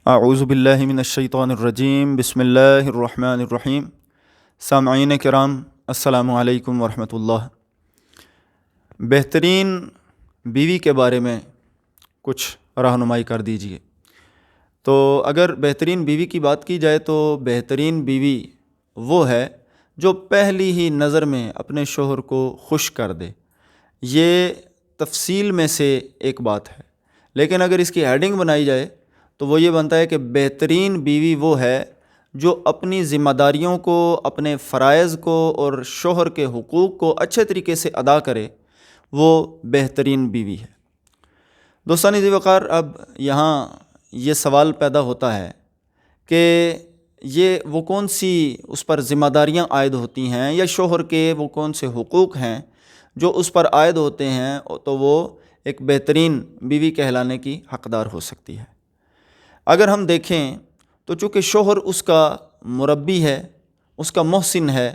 اعوذ باللہ من الشیطان الرجیم، بسم اللہ الرحمن الرحیم۔ سامعین کرام، السلام علیکم ورحمۃ اللہ۔ بہترین بیوی کے بارے میں کچھ رہنمائی کر دیجیے۔ تو اگر بہترین بیوی کی بات کی جائے تو بہترین بیوی وہ ہے جو پہلی ہی نظر میں اپنے شوہر کو خوش کر دے۔ یہ تفصیل میں سے ایک بات ہے، لیکن اگر اس کی ہیڈنگ بنائی جائے تو وہ یہ بنتا ہے کہ بہترین بیوی وہ ہے جو اپنی ذمہ داریوں کو، اپنے فرائض کو اور شوہر کے حقوق کو اچھے طریقے سے ادا کرے، وہ بہترین بیوی ہے۔ دوستان ذی وقار، اب یہاں یہ سوال پیدا ہوتا ہے کہ یہ وہ کون سی اس پر ذمہ داریاں عائد ہوتی ہیں، یا شوہر کے وہ کون سے حقوق ہیں جو اس پر عائد ہوتے ہیں تو وہ ایک بہترین بیوی کہلانے کی حقدار ہو سکتی ہے۔ اگر ہم دیکھیں تو چونکہ شوہر اس کا مربی ہے، اس کا محسن ہے،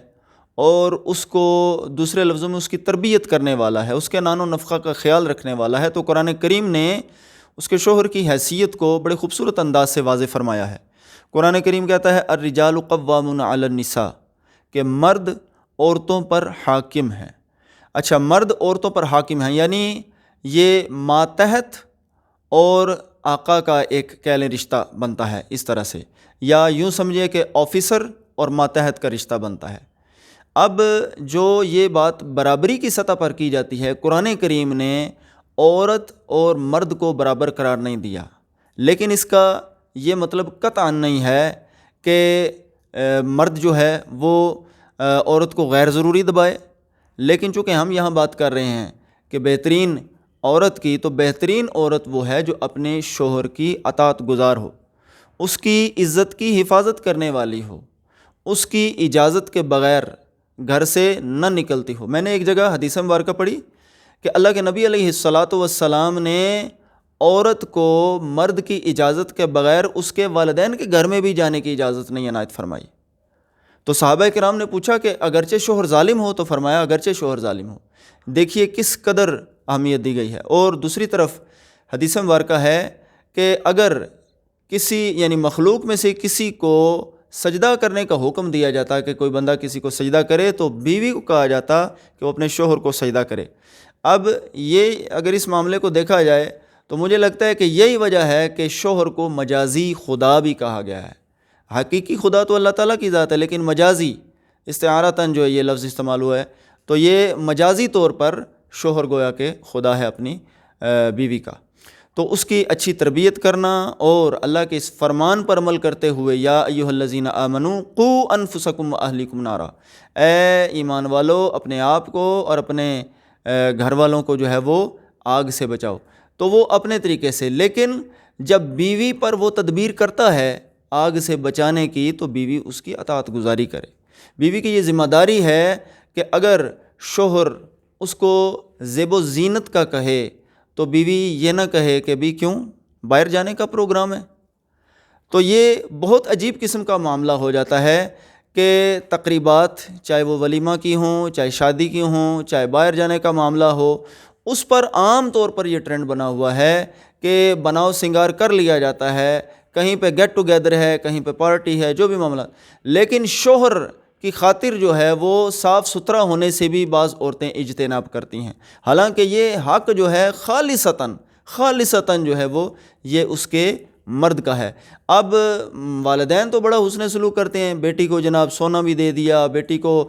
اور اس کو دوسرے لفظوں میں اس کی تربیت کرنے والا ہے، اس کے نان و نفقہ کا خیال رکھنے والا ہے، تو قرآن کریم نے اس کے شوہر کی حیثیت کو بڑے خوبصورت انداز سے واضح فرمایا ہے۔ قرآن کریم کہتا ہے الرجال قوامون علی النساء، کہ مرد عورتوں پر حاکم ہیں۔ اچھا، مرد عورتوں پر حاکم ہیں، یعنی یہ ماتحت اور آقا کا ایک کہہ لیں رشتہ بنتا ہے اس طرح سے، یا یوں سمجھے کہ آفیسر اور ماتحت کا رشتہ بنتا ہے۔ اب جو یہ بات برابری کی سطح پر کی جاتی ہے، قرآن کریم نے عورت اور مرد کو برابر قرار نہیں دیا، لیکن اس کا یہ مطلب قطعاً نہیں ہے کہ مرد جو ہے وہ عورت کو غیر ضروری دبائے، لیکن چونکہ ہم یہاں بات کر رہے ہیں کہ بہترین عورت کی، تو بہترین عورت وہ ہے جو اپنے شوہر کی اطاعت گزار ہو، اس کی عزت کی حفاظت کرنے والی ہو، اس کی اجازت کے بغیر گھر سے نہ نکلتی ہو۔ میں نے ایک جگہ حدیث مبارکہ پڑھی کہ اللہ کے نبی علیہ الصلاۃ والسلام نے عورت کو مرد کی اجازت کے بغیر اس کے والدین کے گھر میں بھی جانے کی اجازت نہیں عنایت فرمائی۔ تو صحابہ کرام نے پوچھا کہ اگرچہ شوہر ظالم ہو، تو فرمایا اگرچہ شوہر ظالم ہو۔ دیکھیے کس قدر اہمیت دی گئی ہے۔ اور دوسری طرف حدیث مبارکہ ہے کہ اگر کسی یعنی مخلوق میں سے کسی کو سجدہ کرنے کا حکم دیا جاتا کہ کوئی بندہ کسی کو سجدہ کرے، تو بیوی کو کہا جاتا کہ وہ اپنے شوہر کو سجدہ کرے۔ اب یہ اگر اس معاملے کو دیکھا جائے تو مجھے لگتا ہے کہ یہی وجہ ہے کہ شوہر کو مجازی خدا بھی کہا گیا ہے۔ حقیقی خدا تو اللہ تعالیٰ کی ذات ہے، لیکن مجازی استعارتاً جو یہ لفظ استعمال ہوا ہے، تو یہ مجازی طور پر شوہر گویا کہ خدا ہے اپنی بیوی کا۔ تو اس کی اچھی تربیت کرنا اور اللہ کے اس فرمان پر عمل کرتے ہوئے یا ایھا الذین آمنوا قوا انفسکم واہلیکم نارا، اے ایمان والو اپنے آپ کو اور اپنے گھر والوں کو جو ہے وہ آگ سے بچاؤ۔ تو وہ اپنے طریقے سے، لیکن جب بیوی پر وہ تدبیر کرتا ہے آگ سے بچانے کی، تو بیوی اس کی اطاعت گزاری کرے۔ بیوی کی یہ ذمہ داری ہے کہ اگر شوہر اس کو زیب و زینت کا کہے تو بیوی یہ نہ کہے کہ بھی کیوں باہر جانے کا پروگرام ہے۔ تو یہ بہت عجیب قسم کا معاملہ ہو جاتا ہے کہ تقریبات چاہے وہ ولیمہ کی ہوں، چاہے شادی کی ہوں، چاہے باہر جانے کا معاملہ ہو، اس پر عام طور پر یہ ٹرینڈ بنا ہوا ہے کہ بناؤ سنگار کر لیا جاتا ہے، کہیں پہ گیٹ ٹوگیدر ہے، کہیں پہ پارٹی ہے، جو بھی معاملہ، لیکن شوہر کی خاطر جو ہے وہ صاف ستھرا ہونے سے بھی بعض عورتیں اجتناب کرتی ہیں، حالانکہ یہ حق جو ہے خالصتاً جو ہے وہ یہ اس کے مرد کا ہے۔ اب والدین تو بڑا حسن سلوک کرتے ہیں، بیٹی کو جناب سونا بھی دے دیا، بیٹی کو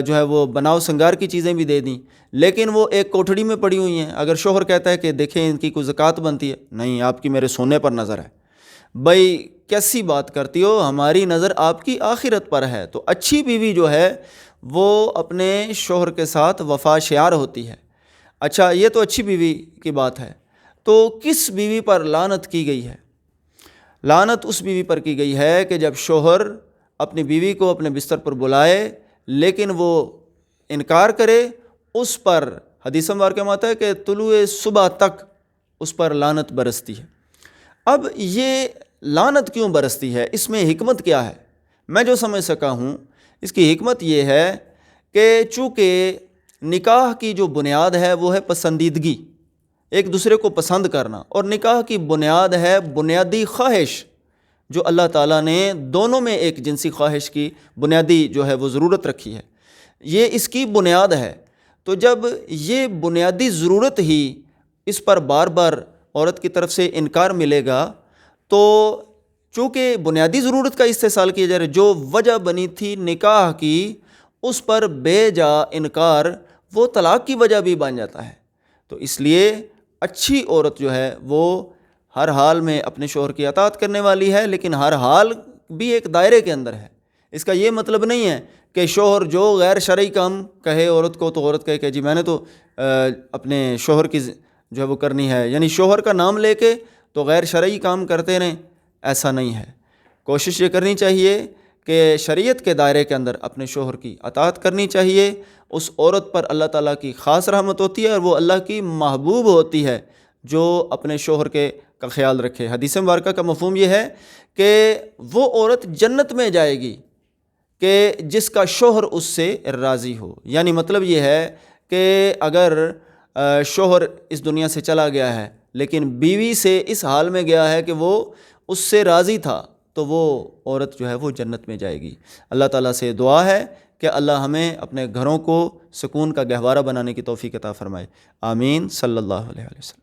جو ہے وہ بناؤ سنگار کی چیزیں بھی دے دیں، لیکن وہ ایک کوٹھڑی میں پڑی ہوئی ہیں۔ اگر شوہر کہتا ہے کہ دیکھیں ان کی کوئی زکوٰۃ بنتی ہے، نہیں آپ کی میرے سونے پر نظر ہے، بھائی کیسی بات کرتی ہو، ہماری نظر آپ کی آخرت پر ہے۔ تو اچھی بیوی جو ہے وہ اپنے شوہر کے ساتھ وفا شیار ہوتی ہے۔ اچھا، یہ تو اچھی بیوی کی بات ہے، تو کس بیوی پر لعنت کی گئی ہے؟ لعنت اس بیوی پر کی گئی ہے کہ جب شوہر اپنی بیوی کو اپنے بستر پر بلائے لیکن وہ انکار کرے، اس پر حدیث مبارکہ میں آتا ہے کہ طلوع صبح تک اس پر لعنت برستی ہے۔ اب یہ لعنت کیوں برستی ہے؟ اس میں حکمت کیا ہے؟ میں جو سمجھ سکا ہوں اس کی حکمت یہ ہے کہ چونکہ نکاح کی جو بنیاد ہے وہ ہے پسندیدگی، ایک دوسرے کو پسند کرنا، اور نکاح کی بنیاد ہے بنیادی خواہش جو اللہ تعالیٰ نے دونوں میں ایک جنسی خواہش کی بنیادی جو ہے وہ ضرورت رکھی ہے، یہ اس کی بنیاد ہے۔ تو جب یہ بنیادی ضرورت ہی اس پر بار بار عورت کی طرف سے انکار ملے گا، تو چونکہ بنیادی ضرورت کا استحصال کیا جا رہا ہے، جو وجہ بنی تھی نکاح کی، اس پر بے جا انکار وہ طلاق کی وجہ بھی بن جاتا ہے۔ تو اس لیے اچھی عورت جو ہے وہ ہر حال میں اپنے شوہر کی اطاعت کرنے والی ہے، لیکن ہر حال بھی ایک دائرے کے اندر ہے۔ اس کا یہ مطلب نہیں ہے کہ شوہر جو غیر شرعی کام کہے عورت کو تو عورت کہے کہ جی میں نے تو اپنے شوہر کی جو ہے وہ کرنی ہے، یعنی شوہر کا نام لے کے تو غیر شرعی کام کرتے رہیں، ایسا نہیں ہے۔ کوشش یہ کرنی چاہیے کہ شریعت کے دائرے کے اندر اپنے شوہر کی اطاعت کرنی چاہیے۔ اس عورت پر اللہ تعالیٰ کی خاص رحمت ہوتی ہے اور وہ اللہ کی محبوب ہوتی ہے جو اپنے شوہر کا خیال رکھے۔ حدیث مبارکہ کا مفہوم یہ ہے کہ وہ عورت جنت میں جائے گی کہ جس کا شوہر اس سے راضی ہو، یعنی مطلب یہ ہے کہ اگر شوہر اس دنیا سے چلا گیا ہے لیکن بیوی سے اس حال میں گیا ہے کہ وہ اس سے راضی تھا، تو وہ عورت جو ہے وہ جنت میں جائے گی۔ اللہ تعالیٰ سے دعا ہے کہ اللہ ہمیں اپنے گھروں کو سکون کا گہوارہ بنانے کی توفیق عطا فرمائے۔ آمین۔ صلی اللہ علیہ وسلم۔